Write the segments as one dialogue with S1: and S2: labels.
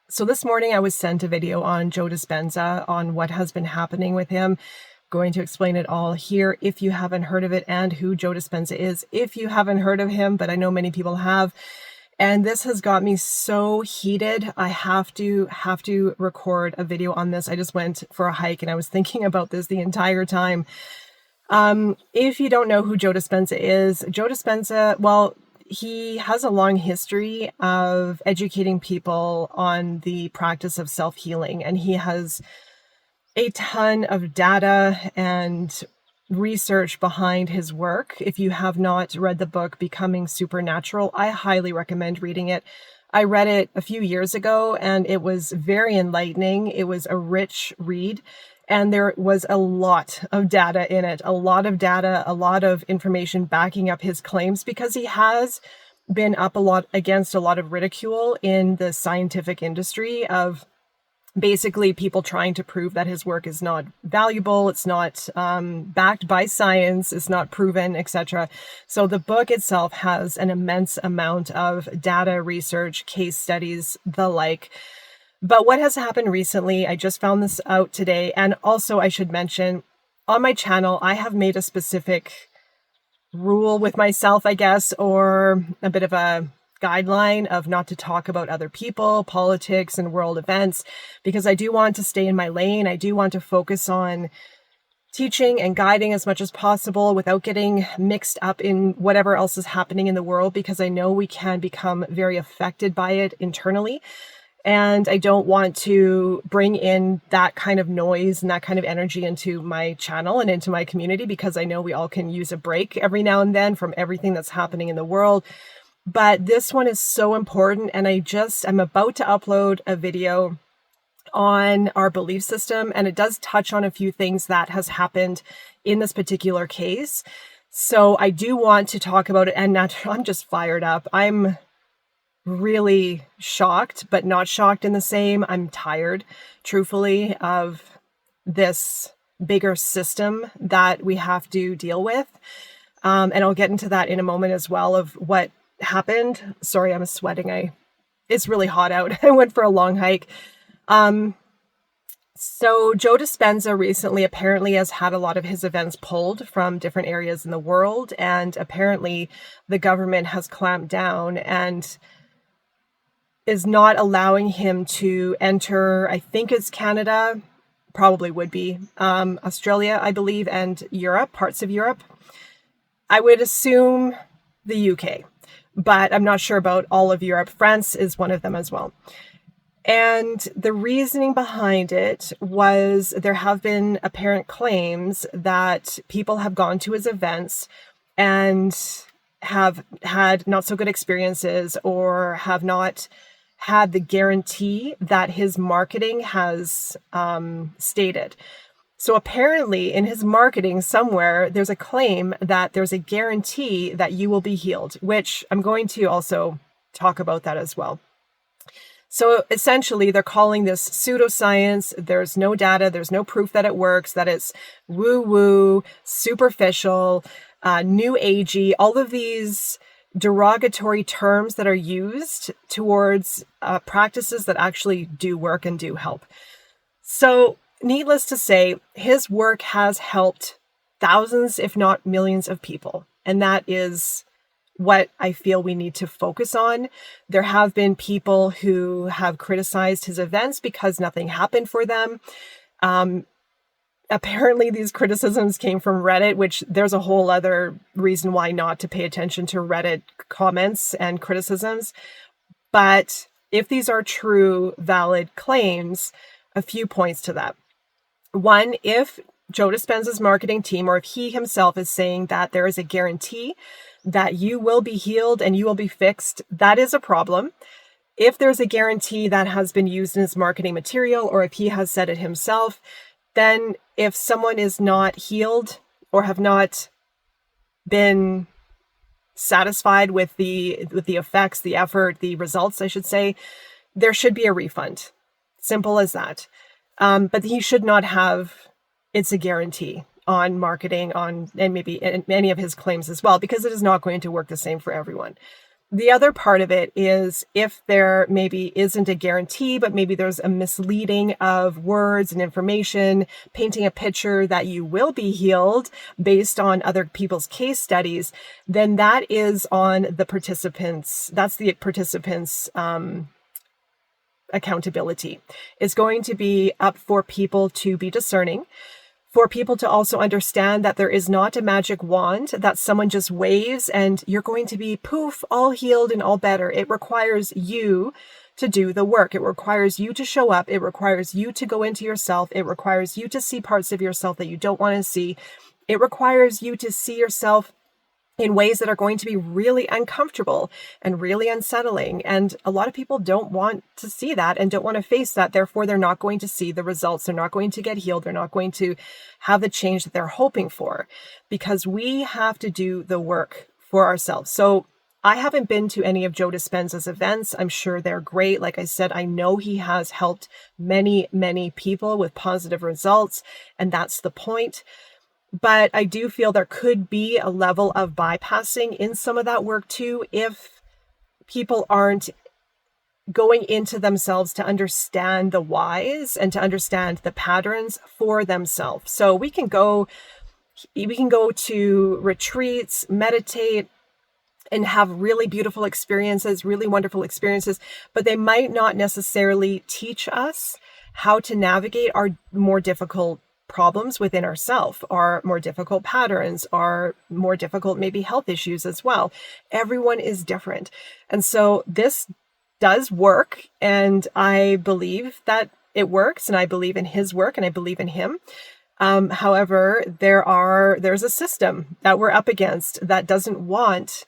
S1: So this morning I was sent a video on Joe Dispenza on what has been happening with him. Going to explain it all here if you haven't heard of it, and who Joe Dispenza is if you haven't heard of him, but I know many people have. And this has got me so heated. I have to record a video on this. I just went for a hike and I was thinking about this the entire time. If you don't know who Joe Dispenza is, Joe Dispenza, well, he has a long history of educating people on the practice of self-healing, and he has a ton of data and research behind his work. If you have not read the book Becoming Supernatural, I highly recommend reading it. I read it a few years ago and it was very enlightening. It was a rich read. And there was a lot of data in it, a lot of information backing up his claims, because he has been up against a lot of ridicule in the scientific industry of basically people trying to prove that his work is not valuable, it's not backed by science, it's not proven, etc. So the book itself has an immense amount of data, research, case studies, the like. But what has happened recently, I just found this out today, and also I should mention, on my channel, I have made a specific rule with myself, I guess, or a bit of a guideline of not to talk about other people, politics, and world events, because I do want to stay in my lane. I do want to focus on teaching and guiding as much as possible without getting mixed up in whatever else is happening in the world, because I know we can become very affected by it internally. And I don't want to bring in that kind of noise and that kind of energy into my channel and into my community, because I know we all can use a break every now and then from everything that's happening in the world. But this one is so important, and I'm about to upload a video on our belief system, and it does touch on a few things that has happened in this particular case. So I do want to talk about it, and I'm just fired up. I'm really shocked, but not shocked in the same. I'm tired, truthfully, of this bigger system that we have to deal with. And I'll get into that in a moment as well, of what happened. Sorry, I'm sweating. It's really hot out. I went for a long hike. So Joe Dispenza recently apparently has had a lot of his events pulled from different areas in the world. And apparently the government has clamped down and is not allowing him to enter, I think it's Canada, probably would be, Australia, I believe, and Europe, parts of Europe. I would assume the UK, but I'm not sure about all of Europe. France is one of them as well. And the reasoning behind it was there have been apparent claims that people have gone to his events and have had not so good experiences, or have not had the guarantee that his marketing has stated. So apparently in his marketing somewhere, there's a claim that there's a guarantee that you will be healed, which I'm going to also talk about that as well. So essentially they're calling this pseudoscience. There's no data, there's no proof that it works, that it's woo-woo, superficial, new agey, all of these derogatory terms that are used towards practices that actually do work and do help. So needless to say, his work has helped thousands, if not millions of people. And that is what I feel we need to focus on. There have been people who have criticized his events because nothing happened for them. Apparently these criticisms came from Reddit, which there's a whole other reason why not to pay attention to Reddit comments and criticisms. But if these are true, valid claims, a few points to that. One, if Joe Dispenza's marketing team, or if he himself is saying that there is a guarantee that you will be healed and you will be fixed, that is a problem. If there's a guarantee that has been used in his marketing material, or if he has said it himself, then if someone is not healed or have not been satisfied with the effects, the effort, the results, I should say, there should be a refund. Simple as that. But he should not have, it's a guarantee on marketing, and maybe any of his claims as well, because it is not going to work the same for everyone. The other part of it is if there maybe isn't a guarantee, but maybe there's a misleading of words and information, painting a picture that you will be healed based on other people's case studies, then that is on the participants. That's the participants' accountability. It's going to be up for people to be discerning, for people to also understand that there is not a magic wand that someone just waves and you're going to be poof, all healed and all better. It requires you to do the work. It requires you to show up. It requires you to go into yourself. It requires you to see parts of yourself that you don't want to see. It requires you to see yourself in ways that are going to be really uncomfortable and really unsettling. And a lot of people don't want to see that and don't want to face that. Therefore, they're not going to see the results. They're not going to get healed. They're not going to have the change that they're hoping for, because we have to do the work for ourselves. So I haven't been to any of Joe Dispenza's events. I'm sure they're great. Like I said, I know he has helped many, many people with positive results, and that's the point. But I do feel there could be a level of bypassing in some of that work too, if people aren't going into themselves to understand the whys and to understand the patterns for themselves. So we can go to retreats, meditate, and have really beautiful experiences, really wonderful experiences, but they might not necessarily teach us how to navigate our more difficult problems within ourselves, our more difficult patterns, our more difficult maybe health issues as well. Everyone is different. And so this does work, and I believe that it works, and I believe in his work, and I believe in him. However, there's a system that we're up against that doesn't want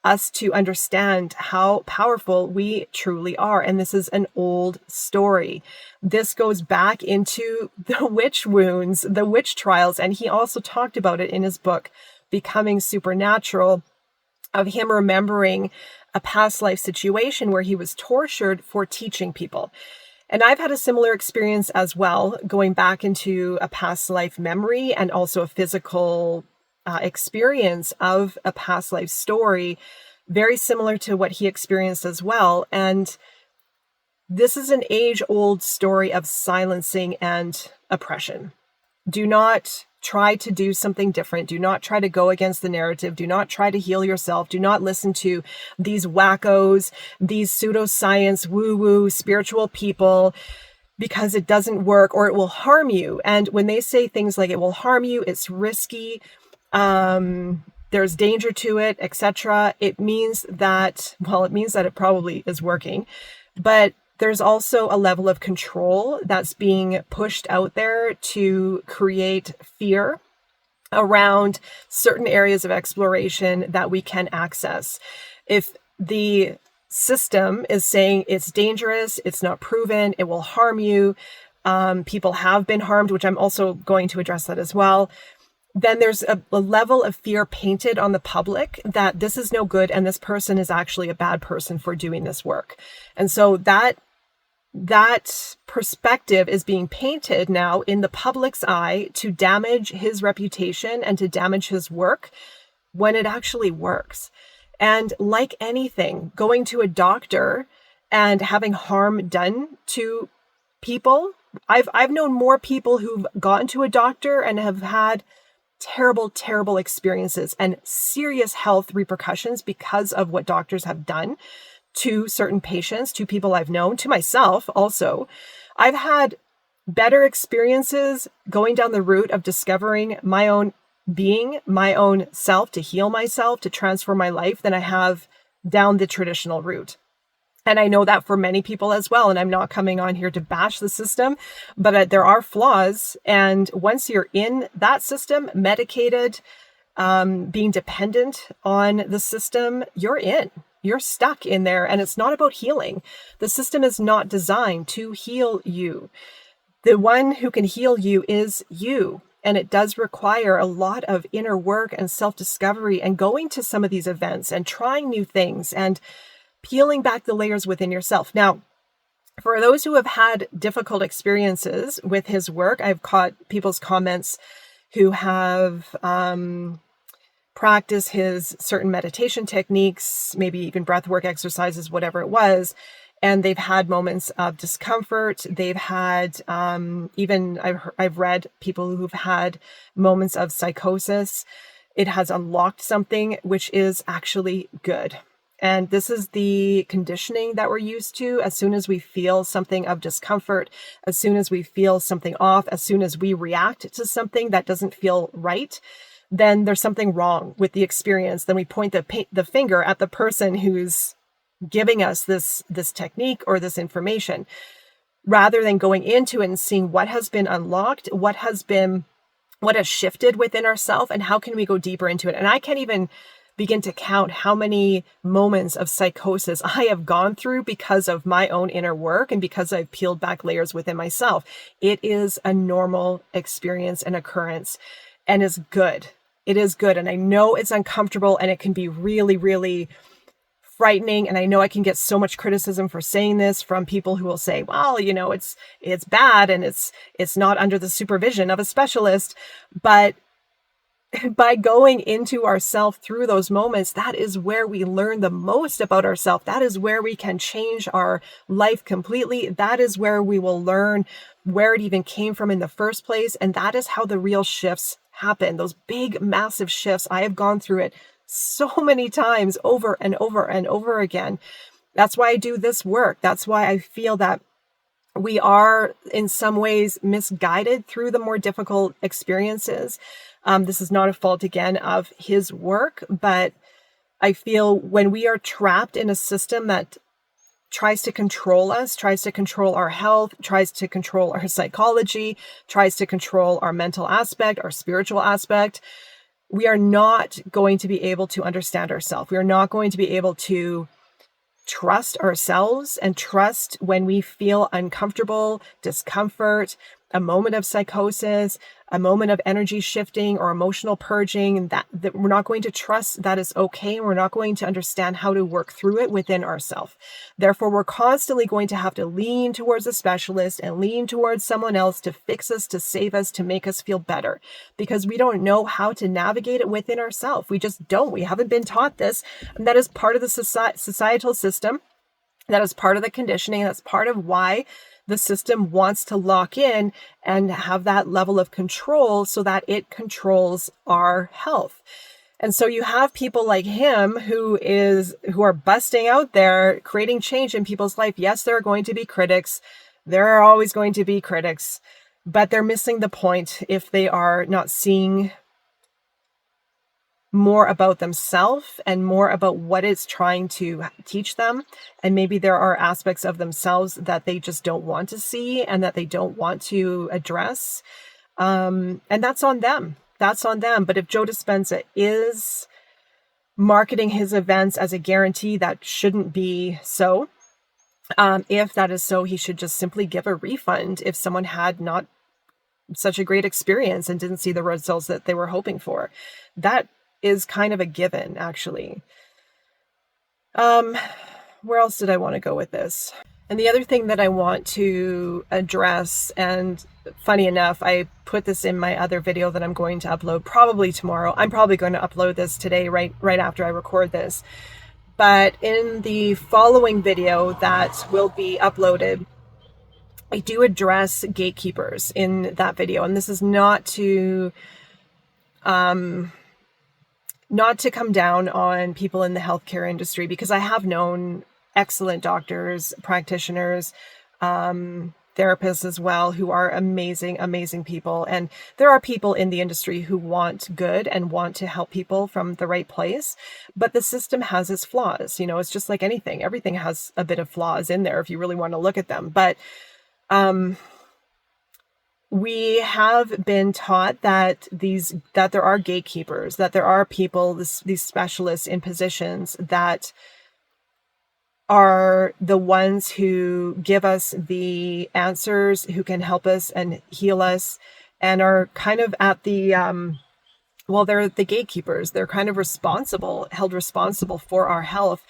S1: us to understand how powerful we truly are. And this is an old story. This goes back into the witch wounds, the witch trials. And he also talked about it in his book, Becoming Supernatural, of him remembering a past life situation where he was tortured for teaching people. And I've had a similar experience as well, going back into a past life memory and also a physical experience of a past life story, very similar to what he experienced as well. And this is an age-old story of silencing and oppression. Do not try to do something different. Do not try to go against the narrative. Do not try to heal yourself. Do not listen to these wackos, these pseudoscience, woo-woo, spiritual people, because it doesn't work or it will harm you. And when they say things like it will harm you, it's risky, there's danger to it, etc., it means that it probably is working, but there's also a level of control that's being pushed out there to create fear around certain areas of exploration that we can access. If the system is saying it's dangerous, it's not proven, it will harm you, people have been harmed, which I'm also going to address that as well, then there's a level of fear painted on the public that this is no good and this person is actually a bad person for doing this work. And so that perspective is being painted now in the public's eye to damage his reputation and to damage his work when it actually works. And like anything, going to a doctor and having harm done to people, I've known more people who've gone to a doctor and have had terrible, terrible experiences and serious health repercussions because of what doctors have done to certain patients, to people I've known, to myself also. I've had better experiences going down the route of discovering my own being, my own self, to heal myself, to transform my life, than I have down the traditional route. And I know that for many people as well. And I'm not coming on here to bash the system, but there are flaws. And once you're in that system, medicated, being dependent on the system, you're stuck in there. And it's not about healing. The system is not designed to heal you. The one who can heal you is you. And it does require a lot of inner work and self-discovery and going to some of these events and trying new things and peeling back the layers within yourself. Now, for those who have had difficult experiences with his work, I've caught people's comments who have practice his certain meditation techniques, maybe even breathwork exercises, whatever it was. And they've had moments of discomfort. They've had, even I've read people who've had moments of psychosis. It has unlocked something, which is actually good. And this is the conditioning that we're used to. As soon as we feel something of discomfort, as soon as we feel something off, as soon as we react to something that doesn't feel right, then there's something wrong with the experience. Then we point the finger at the person who's giving us this technique or this information, rather than going into it and seeing what has been unlocked, what has shifted within ourselves, and how can we go deeper into it. And I can't even begin to count how many moments of psychosis I have gone through because of my own inner work and because I've peeled back layers within myself. It is a normal experience and occurrence, and is good. It is good. And I know it's uncomfortable, and it can be really, really frightening. And I know I can get so much criticism for saying this from people who will say, well, it's bad and it's not under the supervision of a specialist. But by going into ourselves through those moments, that is where we learn the most about ourselves. That is where we can change our life completely. That is where we will learn where it even came from in the first place. And that is how the real shifts happen. Those big, massive shifts. I have gone through it so many times over and over and over again. That's why I do this work. That's why I feel that we are in some ways misguided through the more difficult experiences. This is not a fault, again, of his work, but I feel when we are trapped in a system that tries to control us, tries to control our health, tries to control our psychology, tries to control our mental aspect, our spiritual aspect, we are not going to be able to understand ourselves. We are not going to be able to trust ourselves and trust when we feel uncomfortable, discomfort, a moment of psychosis, a moment of energy shifting or emotional purging, that we're not going to trust that is okay. And we're not going to understand how to work through it within ourselves. Therefore, we're constantly going to have to lean towards a specialist and lean towards someone else to fix us, to save us, to make us feel better, because we don't know how to navigate it within ourselves. We just don't. We haven't been taught this. And that is part of the societal system. That is part of the conditioning. That's part of why the system wants to lock in and have that level of control so that it controls our health. And so you have people like him who are busting out there, creating change in people's life. Yes, there are going to be critics. There are always going to be critics, but they're missing the point if they are not seeing more about themselves and more about what it's trying to teach them. And maybe there are aspects of themselves that they just don't want to see and that they don't want to address. And that's on them. That's on them. But if Joe Dispenza is marketing his events as a guarantee, that shouldn't be so. If that is so, he should just simply give a refund if someone had not such a great experience and didn't see the results that they were hoping for. That is kind of a given, actually. Where else did I want to go with this? And the other thing that I want to address, and funny enough, I put this in my other video that I'm going to upload probably tomorrow. I'm probably going to upload this today, right after I record this. But in the following video that will be uploaded, I do address gatekeepers in that video. And this is not to come down on people in the healthcare industry, because I have known excellent doctors, practitioners, therapists as well, who are amazing, amazing people. And there are people in the industry who want good and want to help people from the right place. But the system has its flaws. It's just like anything. Everything has a bit of flaws in there if you really want to look at them. But we have been taught that there are gatekeepers, that there are people, these specialists in positions that are the ones who give us the answers, who can help us and heal us, and are kind of at the, they're the gatekeepers. They're kind of held responsible for our health.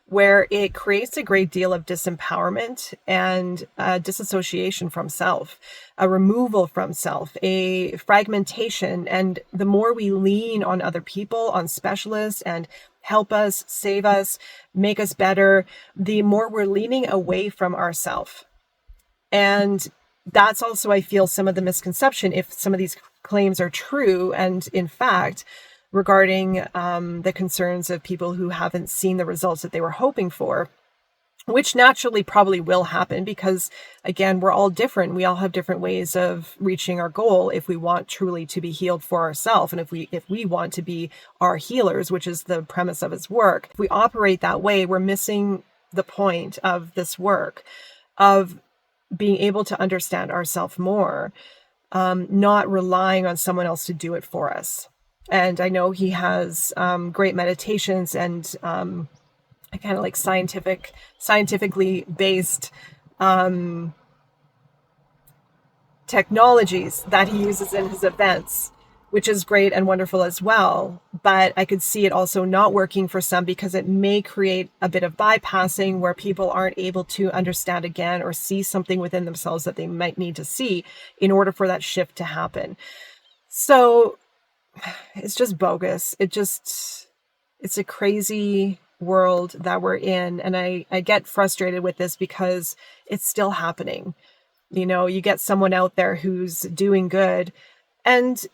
S1: where it creates a great deal of disempowerment and disassociation from self, a removal from self, a fragmentation. And the more we lean on other people, on specialists, and help us, save us, make us better, the more we're leaning away from ourself. And that's also, I feel, some of the misconception, if some of these claims are true, and in fact, regarding the concerns of people who haven't seen the results that they were hoping for, which naturally probably will happen because, again, we're all different. We all have different ways of reaching our goal if we want truly to be healed for ourselves, and if we want to be our healers, which is the premise of his work. If we operate that way, we're missing the point of this work, of being able to understand ourselves more, not relying on someone else to do it for us. And I know he has great meditations and kind of like scientifically based technologies that he uses in his events, which is great and wonderful as well. But I could see it also not working for some because it may create a bit of bypassing where people aren't able to understand again or see something within themselves that they might need to see in order for that shift to happen. So it's just bogus. It's a crazy world that we're in. And I get frustrated with this because it's still happening. You know, you get someone out there who's doing good, and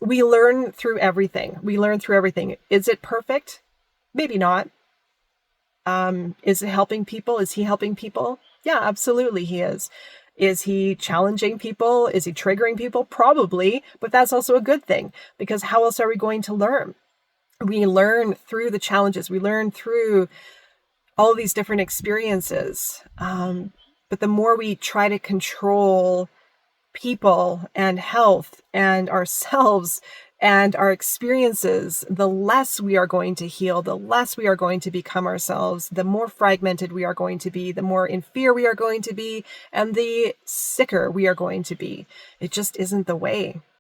S1: we learn through everything. Is it perfect? Maybe not. Is it helping people? Is he helping people? Yeah, absolutely he is. Is he challenging people? Is he triggering people? Probably, but that's also a good thing, because how else are we going to learn? We learn through the challenges. We learn through all these different experiences. But the more we try to control people and health and ourselves and our experiences, the less we are going to heal, the less we are going to become ourselves, the more fragmented we are going to be, the more in fear we are going to be, and the sicker we are going to be. It just isn't the way.